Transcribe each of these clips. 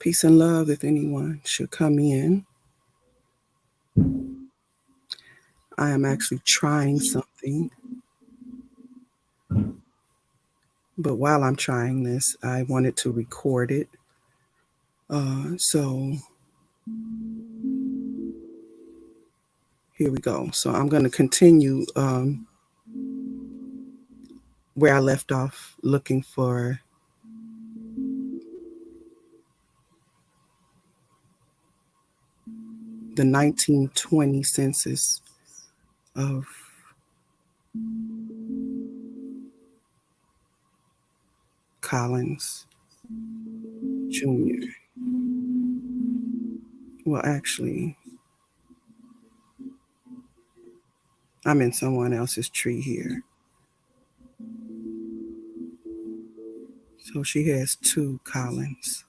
Peace and love if anyone should come in. I am actually trying something, but while I'm trying this, I wanted to record it. So here we go. So I'm going to continue where I left off looking for the 1920 census of Collins Jr. Well, actually, I'm in someone else's tree here. So she has two Collins.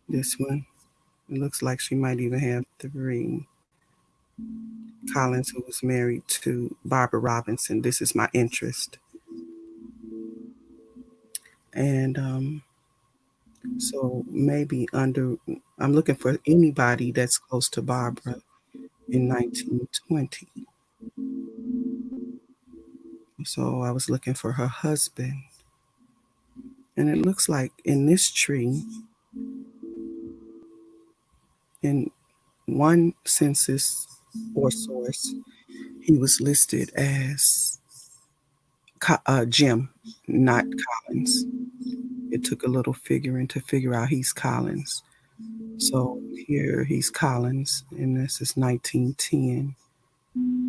This one, it looks like she might even have three. Collins, who was married to Barbara Robinson. This is my interest. And so maybe I'm looking for anybody that's close to Barbara in 1920. So I was looking for her husband. And it looks like in this tree, in one census or source, he was listed as Jim, not Collins. It took a little figuring to figure out he's Collins. So here he's Collins, and this is 1910.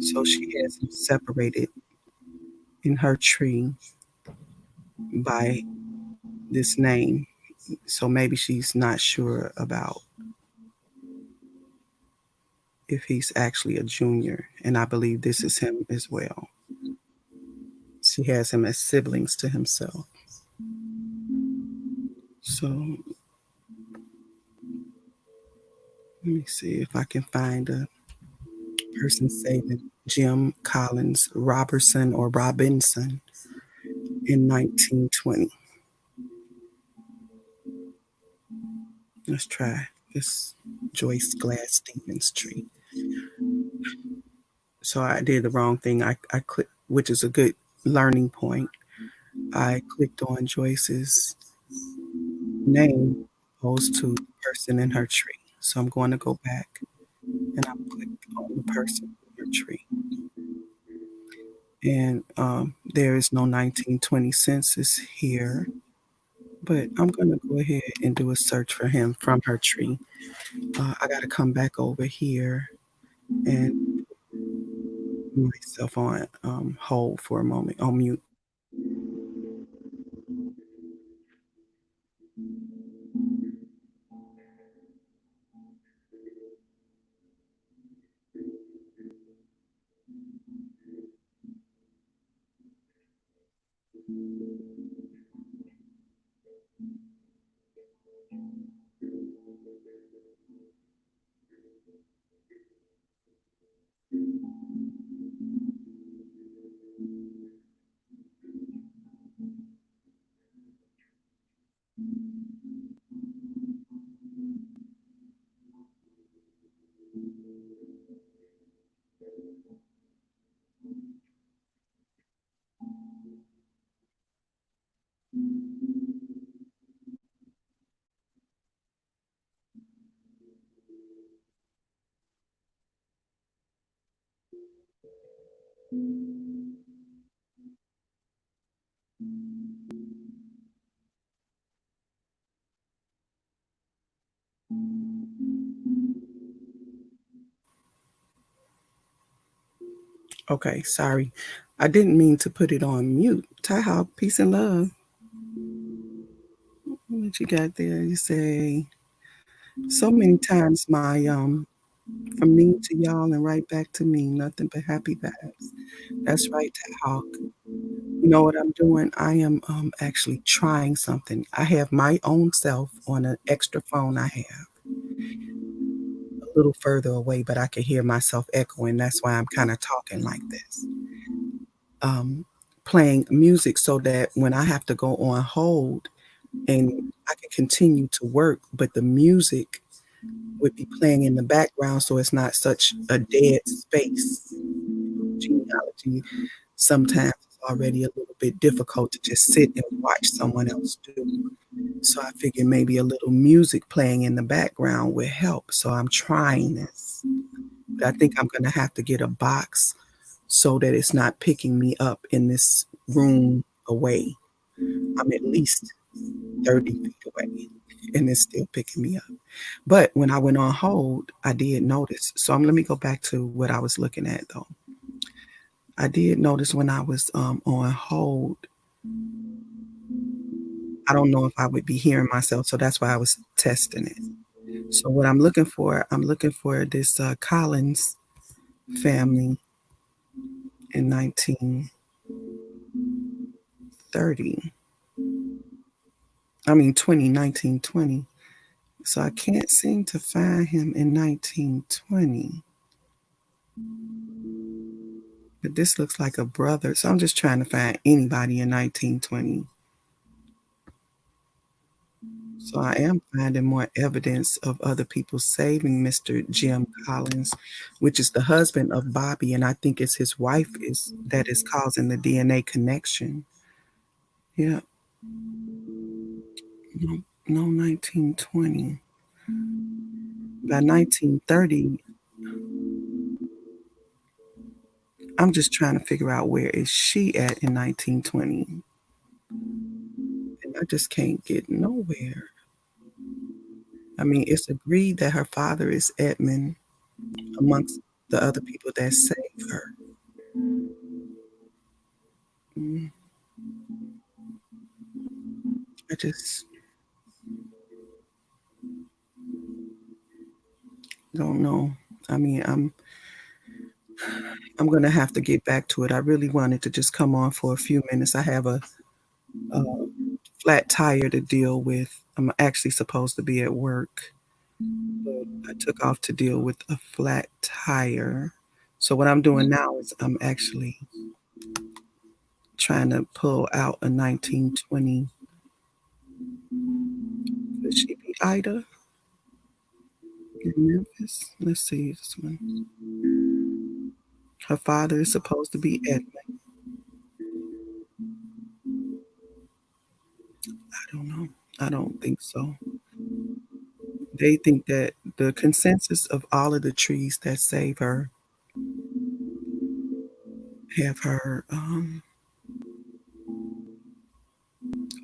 So she has him separated in her tree by this name. So maybe she's not sure about if he's actually a junior. And I believe this is him as well. She has him as siblings to himself. So let me see if I can find a person saving Jim Collins Robertson or Robinson in 1920. Let's try this Joyce Glass Stevens tree. So I did the wrong thing. I clicked, which is a good learning point. I clicked on Joyce's name opposed to the person in her tree. So I'm going to go back and I'll click on the person in her tree. And there is no 1920 census here, but I'm going to go ahead and do a search for him from her tree. I got to come back over here and put myself on hold for a moment, on mute. Okay, sorry. I didn't mean to put it on mute. Ty Hawk, peace and love. What you got there? You say so many times my from me to y'all and right back to me, nothing but happy vibes. That's right, Ty Hawk. You know what I'm doing? I am actually trying something. I have my own self on an extra phone I have a little further away, but I can hear myself echoing. That's why I'm kind of talking like this. Um, Playing music so that when I have to go on hold, and I could continue to work, but the music would be playing in the background, so it's not such a dead space. Genealogy sometimes is already a little bit difficult to just sit and watch someone else do. So I figured maybe a little music playing in the background would help. So I'm trying this. But I think I'm gonna have to get a box so that it's not picking me up in this room away. I'm at least 30 feet away and it's still picking me up. But when I went on hold, I did notice. So let me go back to what I was looking at though. I did notice when I was on hold, I don't know if I would be hearing myself, so that's why I was testing it. So what I'm looking for this Collins family in 1930. I mean 1920. So I can't seem to find him in 1920. But this looks like a brother. So I'm just trying to find anybody in 1920. So I am finding more evidence of other people saving Mr. Jim Collins, which is the husband of Bobby, and I think it's his wife is that is causing the DNA connection. Yeah, no, no, 1920. By 1930, I'm just trying to figure out where is she at in 1920, and I just can't get nowhere. I mean, it's agreed that her father is Edmund amongst the other people that saved her. Mm, I just don't know. I mean, I'm gonna have to get back to it. I really wanted to just come on for a few minutes. I have a flat tire to deal with. I'm actually supposed to be at work, but I took off to deal with a flat tire. So what I'm doing now is I'm actually trying to pull out a 1920. Could she be Ida in Memphis? Let's see this one. Her father is supposed to be Edmund. I don't know. I don't think so. They think that the consensus of all of the trees that save her have her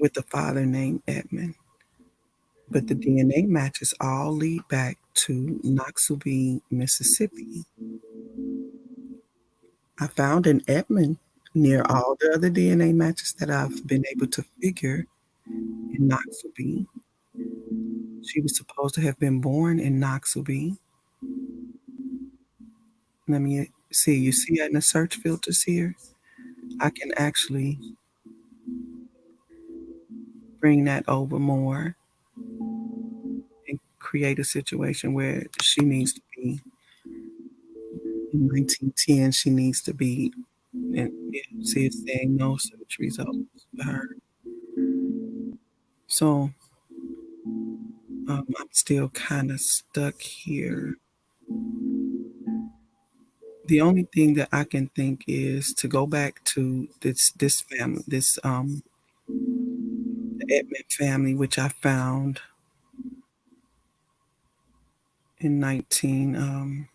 with the father named Edmund. But the DNA matches all lead back to Noxubee, Mississippi. I found an Edmund near all the other DNA matches that I've been able to figure in Noxubee. She was supposed to have been born in Noxubee. Let me see. You see in the search filters here? I can actually bring that over more and create a situation where she needs to be in 1910. She needs to be, and yeah, see, it's saying no search results for her. So I'm still kind of stuck here. The only thing that I can think is to go back to this family, this the Edmund family, which I found in 19.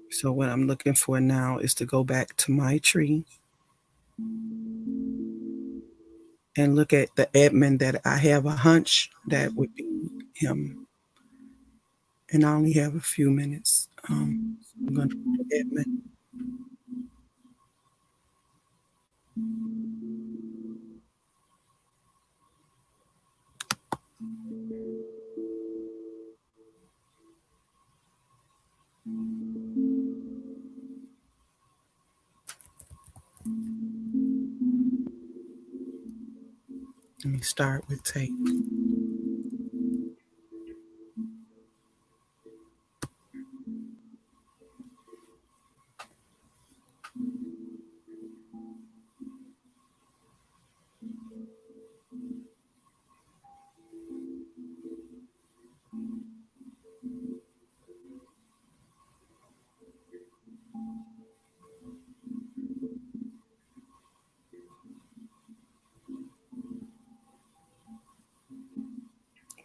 So what I'm looking for now is to go back to my tree and look at the Edmund that I have a hunch that would be him. And I only have a few minutes. So I'm going to put Edmund. Let me start with tape.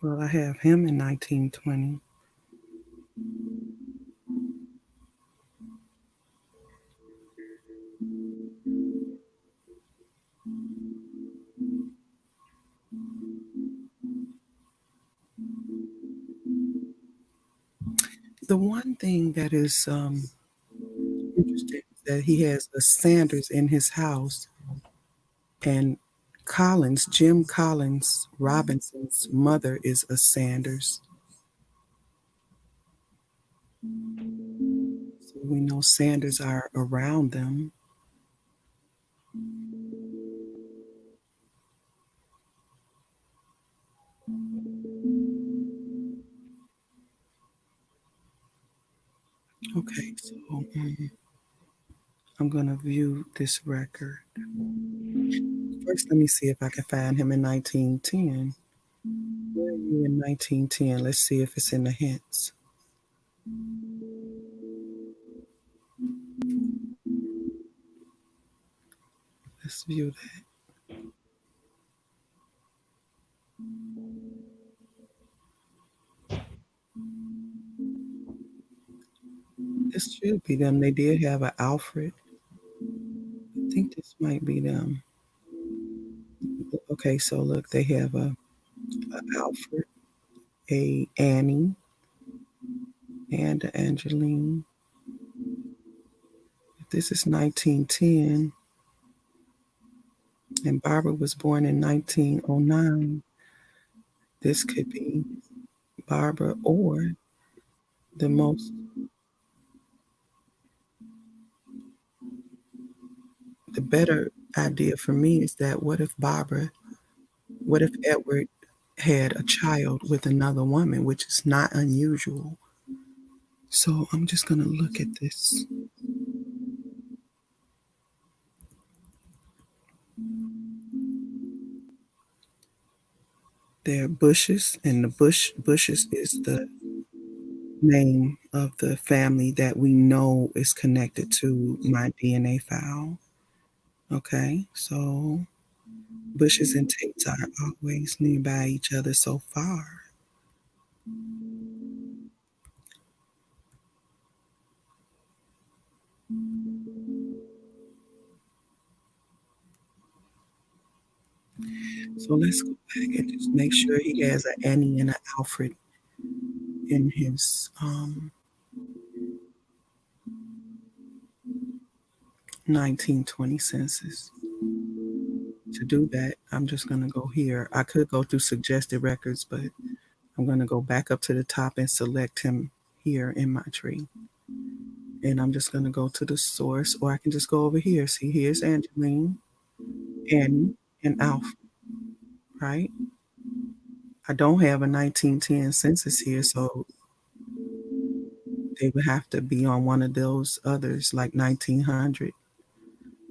Well, I have him in 1920. The one thing that is interesting is that he has a Sanders in his house, and Jim Collins Robinson's mother is a Sanders. So we know Sanders are around them. Okay, so I'm going to view this record. First, let me see if I can find him in 1910. Where are you in 1910? Let's see if it's in the hints. Let's view that. This should be them. They did have an Alfred. I think this might be them. Okay, so look, they have a Alfred, a Annie, and a Angeline. If this is 1910, and Barbara was born in 1909, this could be Barbara, or the most, the better idea for me is that what if Edward had a child with another woman, which is not unusual. So I'm just going to look at this. There are Bushes, and the Bushes is the name of the family that we know is connected to my DNA file. Okay, so Bushes and Tates are always nearby each other so far. So let's go back and just make sure he has an Annie and an Alfred in his 1920 census. To do that, I'm just going to go here. I could go through suggested records, but I'm going to go back up to the top and select him here in my tree. And I'm just going to go to the source, or I can just go over here. See, here's Angeline, Annie, and Alf, right? I don't have a 1910 census here, so they would have to be on one of those others, like 1900.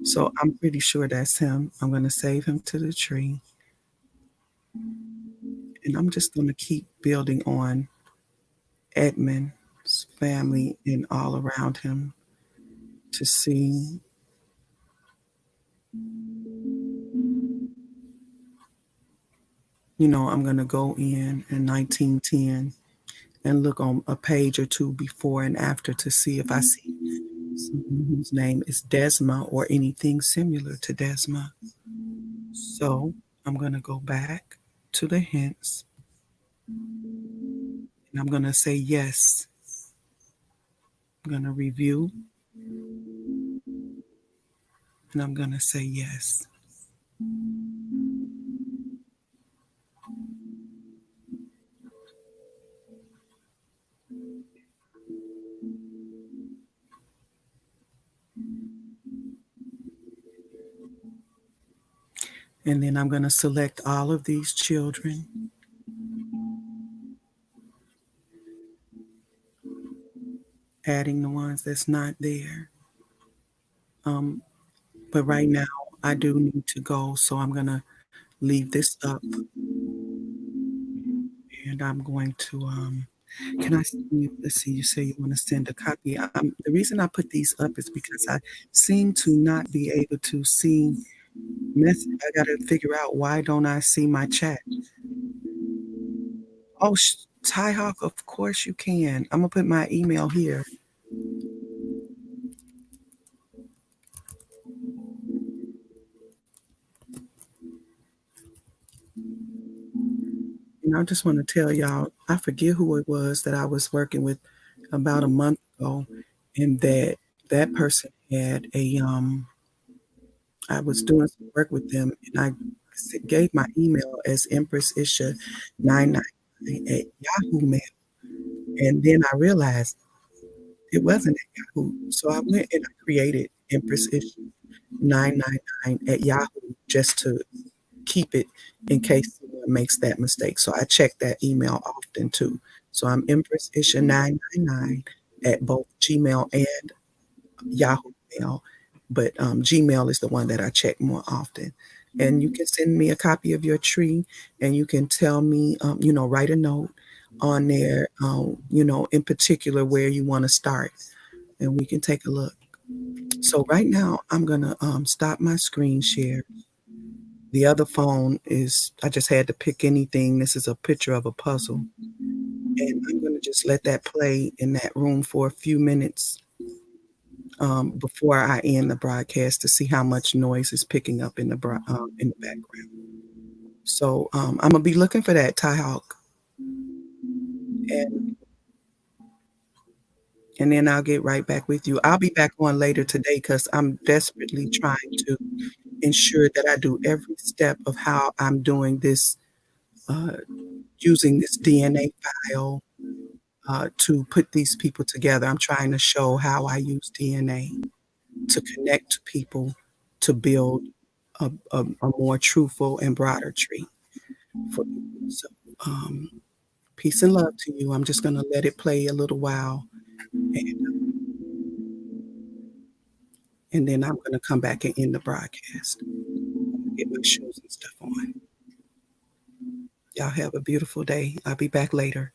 So I'm pretty sure that's him. I'm going to save him to the tree. And I'm just going to keep building on Edmund's family and all around him to see. I'm going to go in 1910 and look on a page or two before and after to see if I see someone whose name is Desma or anything similar to Desma. So I'm going to go back to the hints and I'm going to say yes. I'm going to review and I'm going to say yes. And then I'm going to select all of these children, adding the ones that's not there. But right now, I do need to go, so I'm going to leave this up and I'm going to, can I send you, let's see, you say you want to send a copy. The reason I put these up is because I seem to not be able to see message. I got to figure out why don't I see my chat. Oh, Ty Hawk, of course you can. I'm gonna put my email here. And I just want to tell y'all, I forget who it was that I was working with about a month ago, and that person had I was doing some work with them, and I gave my email as Empress Isha 999 at Yahoo Mail, and then I realized it wasn't at Yahoo, so I went and I created Empress Isha 999 at Yahoo just to keep it in case someone makes that mistake. So I check that email often too. So I'm Empress Isha 999 at both Gmail and Yahoo Mail, but Gmail is the one that I check more often. And you can send me a copy of your tree, and you can tell me, write a note on there, in particular where you want to start, and we can take a look. So right now, I'm gonna stop my screen share. The other phone is, I just had to pick anything. This is a picture of a puzzle. And I'm going to just let that play in that room for a few minutes before I end the broadcast to see how much noise is picking up in the background. So I'm gonna be looking for that Ty Hawk, and then I'll get right back with you. I'll be back on later today because I'm desperately trying to ensure that I do every step of how I'm doing this, uh, using this DNA file to put these people together. I'm trying to show how I use DNA to connect to people to build a more truthful and broader tree for people. So, peace and love to you. I'm just going to let it play a little while, and then I'm going to come back and end the broadcast. Get my shoes and stuff on. Y'all have a beautiful day. I'll be back later.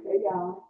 Hey, y'all.